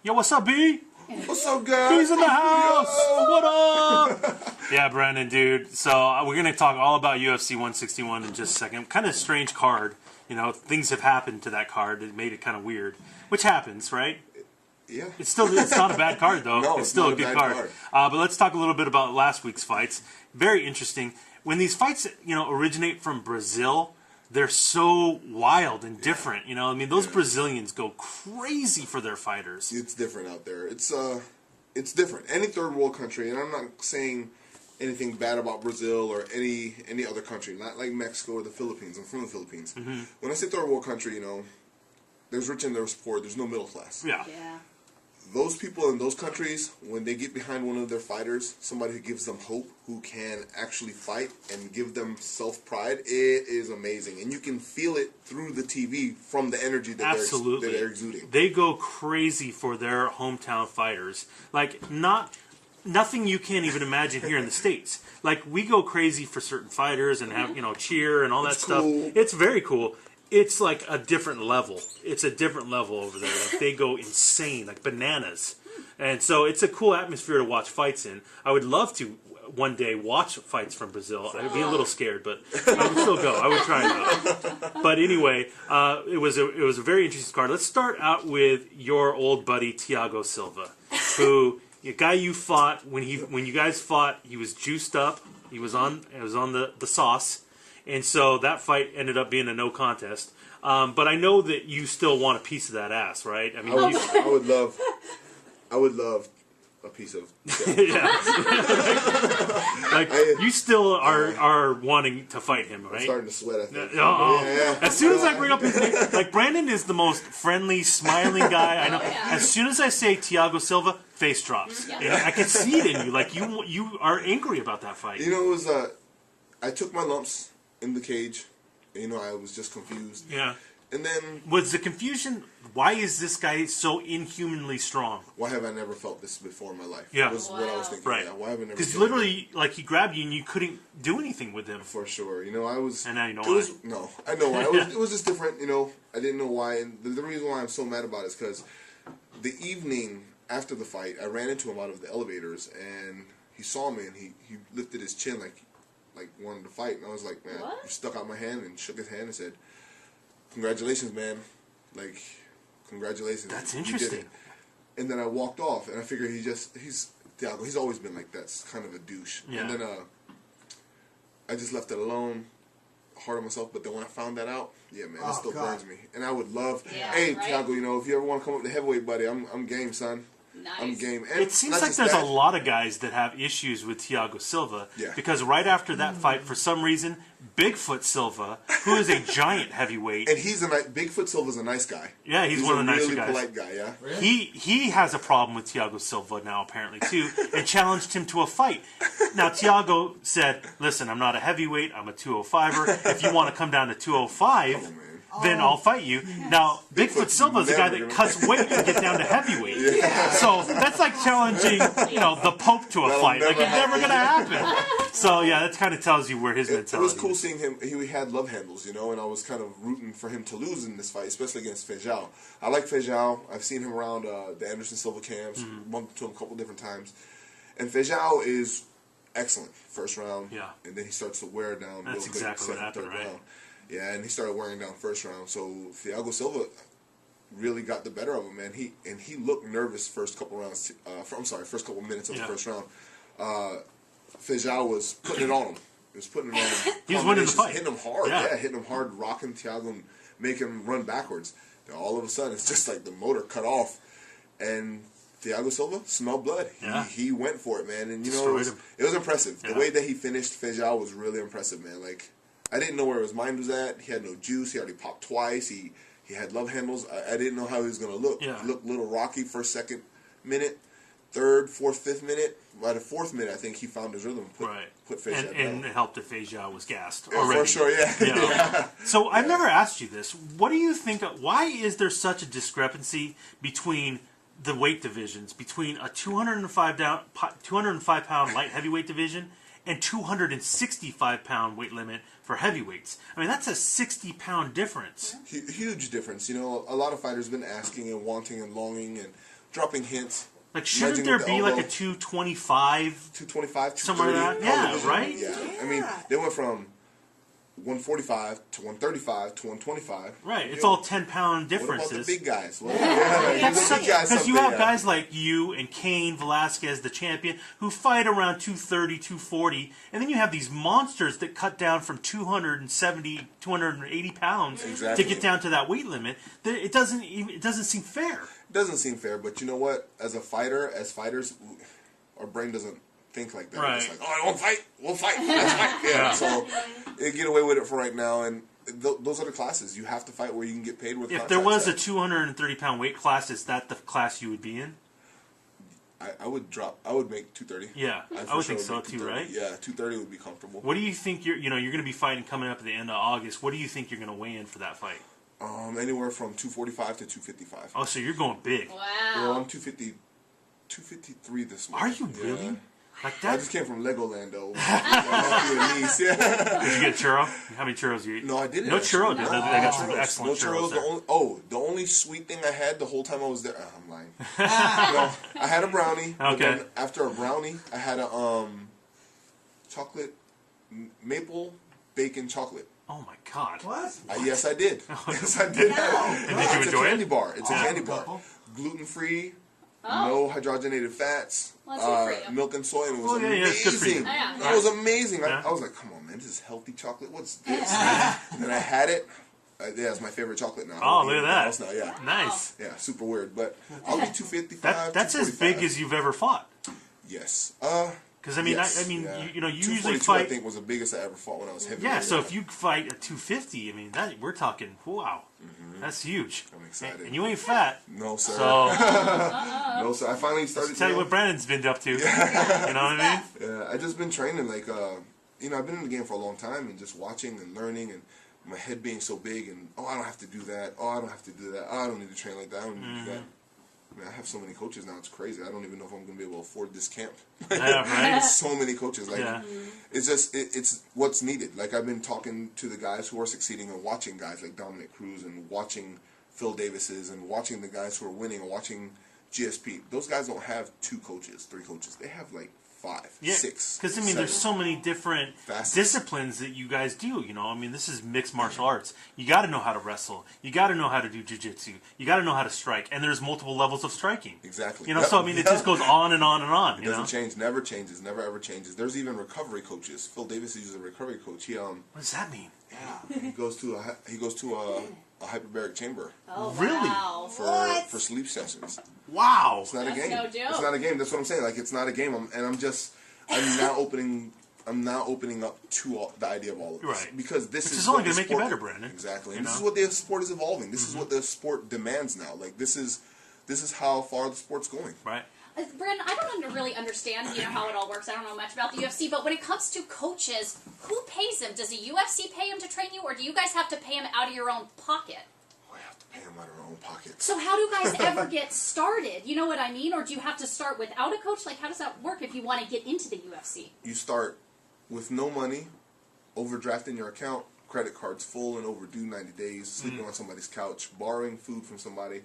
Yo, what's up, B? What's up, guys? He's in the house. Yo. What up? Yeah, Brandon, dude. So we're gonna talk all about UFC 161 in just a second. Kind of strange card. You know, things have happened to that card. It made it kind of weird, which happens, right? Yeah. It's not a bad card though. No, it's still a good card. But let's talk a little bit about last week's fights. Very interesting. When these fights, originate from Brazil, they're so wild and different. You know, I mean, those Brazilians go crazy for their fighters. It's different out there. It's different. Any third world country, and I'm not saying anything bad about Brazil or any other country, not like Mexico or the Philippines. I'm from the Philippines. Mm-hmm. When I say third world country, there's rich and there's poor. There's no middle class. Yeah. Those people in those countries, when they get behind one of their fighters, somebody who gives them hope, who can actually fight and give them self-pride, it is amazing. And you can feel it through the TV from the energy that they're exuding. They go crazy for their hometown fighters. Like, nothing you can't even imagine here in the States. Like, we go crazy for certain fighters and have, cheer and all that stuff. Cool. It's very cool. It's like a different level. It's a different level over there. Like, they go insane, like bananas. And so it's a cool atmosphere to watch fights in. I would love to one day watch fights from Brazil. I'd be a little scared, but I would still go. I would try it out. But anyway, it was a very interesting card. Let's start out with your old buddy Thiago Silva, who a guy you fought when you guys fought. He was juiced up. It was on the sauce. And so that fight ended up being a no contest. But I know that you still want a piece of that ass, right? I mean, I would love a piece of. Yeah. like you still are wanting to fight him, right? I'm starting to sweat. I think. Yeah. As soon as I bring up his name, like Brandon is the most friendly, smiling guy I know. As soon as I say Thiago Silva, face drops. Yeah. I can see it in you. Like you are angry about that fight. It was I took my lumps in the cage. I was just confused. Yeah. And then was the confusion? Why is this guy so inhumanly strong? Why have I never felt this before in my life? Yeah, was what I was thinking. Right. Yeah, why have I never? Because literally, like he grabbed you and you couldn't do anything with him. For sure. I was. And now you know why. No, I know why. It was just different. I didn't know why, and the reason why I'm so mad about it is because the evening after the fight, I ran into him out of the elevators, and he saw me, and he lifted his chin like wanted to fight, and I was like, man, he stuck out my hand and shook his hand and said, "Congratulations, man! Like, congratulations." That's interesting. And then I walked off, and I figured he's Thiago. He's always been like that. It's kind of a douche. Yeah. And then I just left it alone, hard on myself. But then when I found that out, yeah, man, it still burns me. And I would love, hey, right? Thiago, if you ever want to come up to heavyweight, buddy, I'm game, son. Nice. I'm game. And it seems like there's a lot of guys that have issues with Thiago Silva. Yeah. Because right after that fight, for some reason, Bigfoot Silva, who is a giant heavyweight, and Bigfoot Silva's a nice guy. Yeah, he's one of the nicer guys. Really polite guy. Yeah. Really? He has a problem with Thiago Silva now apparently too, and challenged him to a fight. Now Thiago said, "Listen, I'm not a heavyweight. I'm a 205er. If you want to come down to 205." Then I'll fight you. Now, Bigfoot Silva is the guy that cuts weight to get down to heavyweight. Yeah. So that's like challenging, the Pope to a fight. Like, it's never going to happen. So, yeah, that kind of tells you where his mentality is. It was cool seeing him. He had love handles, and I was kind of rooting for him to lose in this fight, especially against Feijão. I like Feijão. I've seen him around the Anderson Silva camps, bumped into him a couple different times. And Feijão is excellent first round. Yeah. And then he starts to wear down. That's exactly what happened, right? Round. Yeah, and he started wearing down first round. So Thiago Silva really got the better of him, man. He looked nervous first couple rounds. First couple minutes of the first round. Feijão was putting it on him. He was putting it on him. He was winning the fight, hitting him hard. Yeah, hitting him hard, rocking Thiago, and making him run backwards. Then all of a sudden, it's just like the motor cut off, and Thiago Silva smelled blood. He went for it, man, and it was impressive. Yeah. The way that he finished Feijão was really impressive, man. Like, I didn't know where his mind was at. He had no juice. He already popped twice. He had love handles. I didn't know how he was going to look. Yeah. He looked a little rocky first, second minute, third, fourth, fifth minute. By the fourth minute, I think he found his rhythm. Put Feijão down. And it helped that Feijão was gassed already. For sure, yeah. So I've never asked you this. What do you think? Why is there such a discrepancy between the weight divisions, between a 205-pound light heavyweight division and 265-pound weight limit for heavyweights? I mean, that's a 60-pound difference. Huge difference. A lot of fighters have been asking and wanting and longing and dropping hints. Like, shouldn't there be like a 225? 225, somewhere like that? Yeah, right? Yeah. I mean, they went from 145 to 135 to 125. Right. It's all 10-pound differences. What about the big guys? Well, because you have guys like you and Cain Velasquez, the champion, who fight around 230, 240, and then you have these monsters that cut down from 270, 280 pounds to get down to that weight limit. It doesn't seem fair. It doesn't seem fair, but you know what? As fighters, our brain doesn't think like that. Right. It's like, oh, I won't fight. We'll fight. Let's fight. Yeah. So they get away with it for right now, and those are the classes. You have to fight where you can get paid with. If there was a 230-pound weight class, is that the class you would be in? I would drop. I would make 230. Yeah, I would think so too, right? Yeah, 230 would be comfortable. What do you think you're going to be fighting coming up at the end of August? What do you think you're going to weigh in for that fight? Anywhere from 245 to 255. Oh, so you're going big. Wow. Well, I'm 253 this month. Are you really? Yeah. Like that? I just came from Legoland, though. My niece. Yeah. Did you get a churro? How many churros you eat? No, I didn't. No churro? No, They got some excellent churros there. The only sweet thing I had the whole time I was there. I'm lying. No, I had a brownie. But then after a brownie, I had a chocolate maple bacon chocolate. Oh my God! What? Yes, I did. Yes, I did. And did you enjoy it? Candy bar. It's a candy bar. Gluten free. No hydrogenated fats, milk and soy, and it was amazing. It's good for you. It was amazing. I was like, come on, man, this is healthy chocolate. What's this? And then I had it. It's my favorite chocolate now. Oh, look at that. Now, yeah. Nice. Yeah, super weird. But I'll be 255. That's as big as you've ever fought. Yes. Because I mean, yes, you usually 242, fight. I think was the biggest I ever fought when I was heavy. Yeah, so if you fight at 250, I mean, we're talking, wow, that's huge. I'm excited. And you ain't fat. No, sir. So, no, sir. I finally started. Tell you what Brandon's been up to. You know what I mean? Yeah, I just been training like, I've been in the game for a long time and just watching and learning and my head being so big and I don't have to do that. Oh, I don't have to do that. Oh, I don't need to train like that. I don't need to do that. I mean, I have so many coaches now. It's crazy. I don't even know if I'm going to be able to afford this camp. Yeah, right? So many coaches. Like, it's just it's what's needed. Like I've been talking to the guys who are succeeding and watching guys like Dominic Cruz and watching Phil Davis's and watching the guys who are winning and watching GSP. Those guys don't have 2 coaches, 3 coaches. They have like 5, 6. Because I mean, there's so many different disciplines that you guys do. You know, I mean, this is mixed martial arts. You got to know how to wrestle. You got to know how to do jiu-jitsu. You got to know how to strike. And there's multiple levels of striking. Exactly. You know, so I mean, it just goes on and on and on. It doesn't change. Never changes. Never ever changes. There's even recovery coaches. Phil Davis is a recovery coach. He What does that mean? Yeah, he goes to a hyperbaric chamber. Oh, really? Wow. For sleep sessions. Wow. It's not a game. No joke. It's not a game. That's what I'm saying. Like it's not a game. I'm now opening up to the idea of all of this. Right. Because this is only going to make you better, Brandon. Exactly. And this is what the sport is evolving. This is what the sport demands now. Like this is how far the sport's going. Right. Brandon, I don't really understand, how it all works. I don't know much about the UFC, but when it comes to coaches, who pays them? Does the UFC pay them to train you, or do you guys have to pay them out of your own pocket? We have to pay them out of our own pocket. So how do you guys ever get started? You know what I mean? Or do you have to start without a coach? Like, how does that work if you want to get into the UFC? You start with no money, overdrafting your account, credit cards full and overdue 90 days, sleeping on somebody's couch, borrowing food from somebody,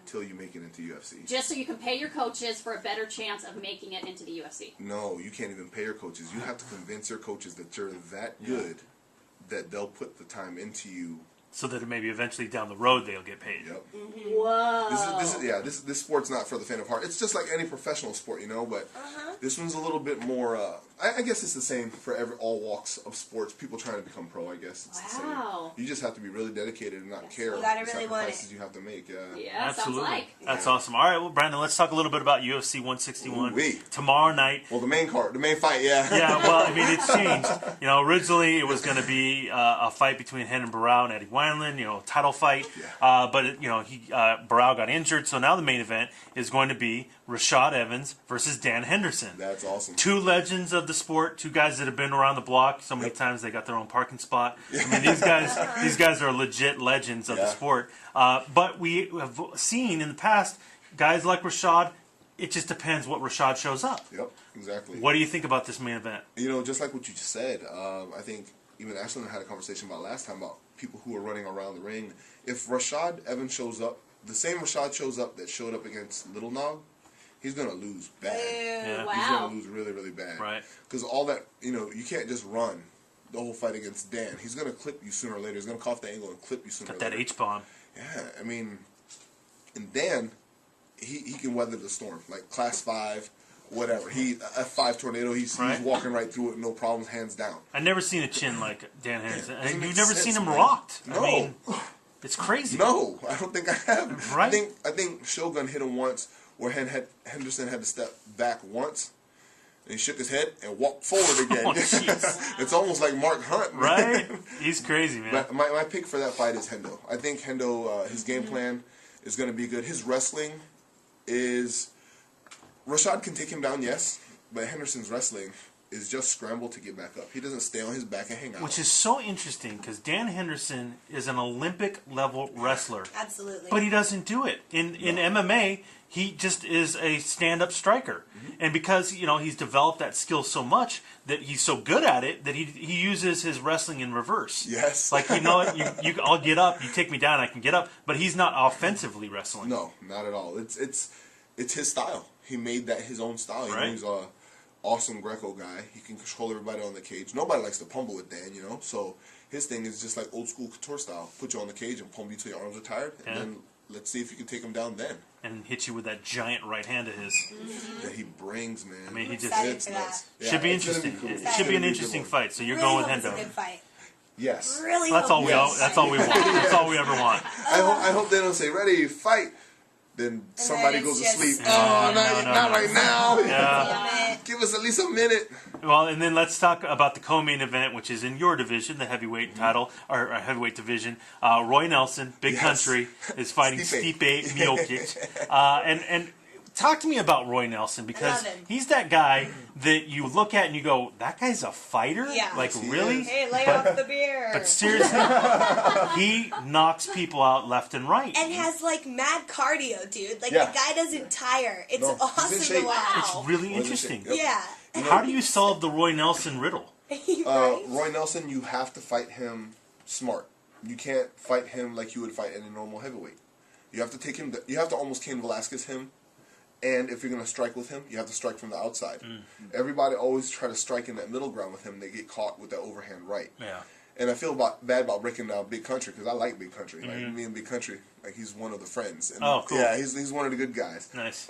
till you make it into UFC. Just so you can pay your coaches for a better chance of making it into the UFC. No, you can't even pay your coaches. You have to convince your coaches that you're that good that they'll put the time into you. So that maybe eventually down the road they'll get paid. Yep. Whoa. This sport's not for the faint of heart. It's just like any professional sport, but this one's a little bit more, I guess it's the same for all walks of sports. People trying to become pro, I guess. It's the same. You just have to be really dedicated and not care You gotta the really want sacrifices you have to make. Yeah, Absolutely. sounds like. That's awesome. All right, well, Brandon, let's talk a little bit about UFC 161 tomorrow night. Well, the main fight, Yeah, well, I mean, it's changed. Originally it was going to be a fight between Renan Barão and Eddie Wineland, title fight. But Barão got injured, so now the main event is going to be Rashad Evans versus Dan Henderson. That's awesome. 2 legends of the sport, 2 guys that have been around the block so many times they got their own parking spot. I mean, these guys are legit legends of the sport. But we have seen in the past guys like Rashad. It just depends what Rashad shows up. Yep, exactly. What do you think about this main event? Just like what you just said, I think even Ashley and I had a conversation about last time about people who are running around the ring. If Rashad Evans shows up the same Rashad shows up that showed up against Little Nog, he's gonna lose bad. Yeah. He's Wow. gonna lose really, really bad. Right. Because all that, you can't just run the whole fight against Dan. He's gonna clip you sooner or later. He's gonna cough the angle and clip you sooner or Got later. that H-bomb. Yeah, I mean, and Dan, he can weather the storm. Like class 5, whatever. He F5 tornado. He's walking right through it, no problems, hands down. I've never seen a chin like Dan Henderson. Doesn't And make you've never sense, seen him man. rocked. No. I mean, it's crazy. No, I don't think I have. Right? I think Shogun hit him once where Henderson had to step back once. And he shook his head and walked forward again. Oh, jeez. It's almost like Mark Hunt. Man. Right? He's crazy, man. But my pick for that fight is Hendo. I think Hendo, his game plan is going to be good. His wrestling is... Rashad can take him down, yes. But Henderson's wrestling is just scramble to get back up. He doesn't stay on his back and hang out. Which is so interesting because Dan Henderson is an Olympic-level wrestler. Absolutely. But he doesn't do it. In MMA, he just is a stand-up striker. And because, he's developed that skill so much that he's so good at it that he uses his wrestling in reverse. Yes. Like, I'll get up, you take me down, I can get up. But he's not offensively wrestling. No, not at all. It's his style. He made that his own style. Right. He's a awesome Greco guy. He can control everybody on the cage. Nobody likes to pummel with Dan, So his thing is just like old school couture style. Put you on the cage and pummel you till your arms are tired. And then let's see if you can take him down then. And hit you with that giant right hand of his. That he brings, man. I mean, he just... It's nuts. Should be it's gonna interesting. cool. It should be an interesting fight. So you're Really going hope with it's a Hendo. good fight. Yes. Really That's hope all we it's a good That's all we want. That's all we ever want. I hope they don't say, ready, fight. Then somebody then goes to it's sleep. just- Oh, No, not right now. Yeah. Give us at least a minute. Well, and then let's talk about the co-main event, which is in your division, the heavyweight title, or heavyweight division. Roy Nelson, Big Country, is fighting Stipe. Stipe Miocic. And talk to me about Roy Nelson, because love him. he's that guy that you look at and you go, that guy's a fighter? Yeah. Like, Yes, he really? is. Hey, lay off the beer. But seriously, he knocks people out left and right. And has mad cardio, dude. Like Yeah. the guy doesn't tire. It's No, he's in awesome shape. to watch. It's really Well, interesting. Yep. Yeah. How do you solve the Roy Nelson riddle? Right? Roy Nelson, you have to fight him smart. You can't fight him like you would fight any normal heavyweight. You have to take him. You have to almost Cain Velasquez him. And if you're going to strike with him, you have to strike from the outside. Everybody always try to strike in that middle ground with him. They get caught with that overhand right. Yeah. And I feel bad about breaking down Big Country because I like Big Country. Like me and Big Country, he's one of the friends. And Oh, cool. Yeah, he's one of the good guys. Nice.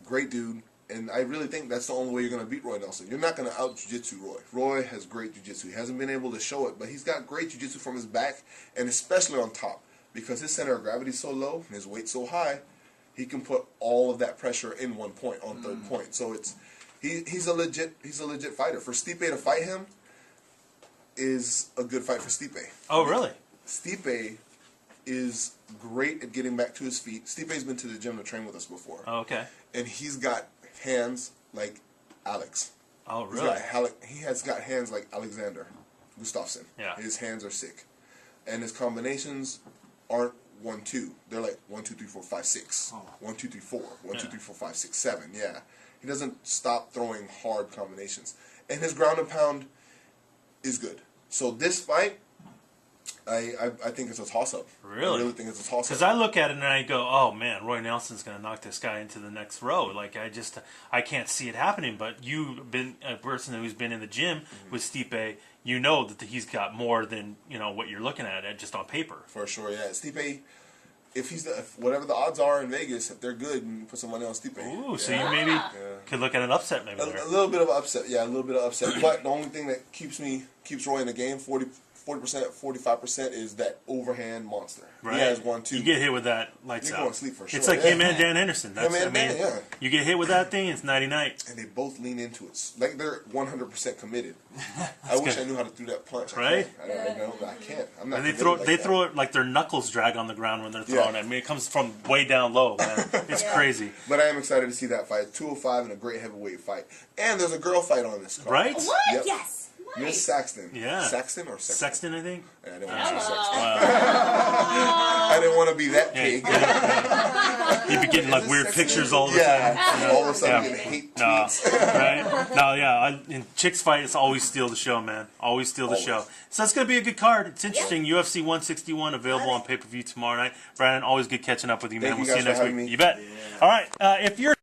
Great dude. And I really think that's the only way you're going to beat Roy Nelson. You're not going to out jiu-jitsu Roy. Roy has great jiu-jitsu. He hasn't been able to show it, but he's got great jiu-jitsu from his back, and especially on top. Because his center of gravity is so low and his weight's so high, he can put all of that pressure in one point, on third point. So he's a legit fighter. For Stipe to fight him is a good fight for Stipe. Oh, really? Stipe is great at getting back to his feet. Stipe's been to the gym to train with us before. Oh, okay. And he's got hands like Alex. Oh, really? He has got hands like Alexander Gustafsson. Yeah. His hands are sick. And his combinations aren't 1-2. They're like 1, 2, 3, 4, 5, 6. 1, 2, 3, 4. 1, 2, 3, 4, 5, 6, 7. Yeah. He doesn't stop throwing hard combinations. And his ground and pound is good. So this fight, I think it's a toss-up. Really? I really think it's a toss-up. Because I look at it and I go, oh man, Roy Nelson's going to knock this guy into the next row. Like, I can't see it happening. But you've been a person who's been in the gym with Stipe. You know that he's got more than what you're looking at just on paper. For sure, yeah. Stipe, if whatever the odds are in Vegas, if they're good, you can put some money on Stipe. Ooh, so you maybe could look at an upset maybe there. A little bit of upset, yeah, a little bit of upset. But the only thing that keeps Roy in the game, 40%, 45%, is that overhand monster. Right. He has 1, 2. You get hit with that, lights You're out. going to sleep for sure. It's like him and Dan Henderson. That's, Him and Dan, yeah. You get hit with that thing, it's nighty-night. And they both lean into it. Like they're 100% committed. I wish I knew how to do that punch. Right? I can't. I'm not. And they committed throw like it like their knuckles drag on the ground when they're throwing it. I mean, it comes from way down low, man. It's crazy. that. But I am excited to see that fight. 205 and a great heavyweight fight. And there's a girl fight on this card. Right? What? Yep. Yes. Miss Saxton. Yeah. Saxton or Sexton? Sexton, I think. Yeah, I didn't want to say Hello. Sexton. I didn't want to be that pig. You'd be getting like weird pictures all the time. Yeah, all of a sudden Yeah. you hate No, tweets. right? No, yeah. In chicks fight, it's always steal the show, man. Always steal the show. So it's gonna be a good card. It's interesting. UFC 161 available on pay-per-view tomorrow night. Brandon, always good catching up with you, man. Thank you We'll see you guys for next week. having me. You bet. All right. If you're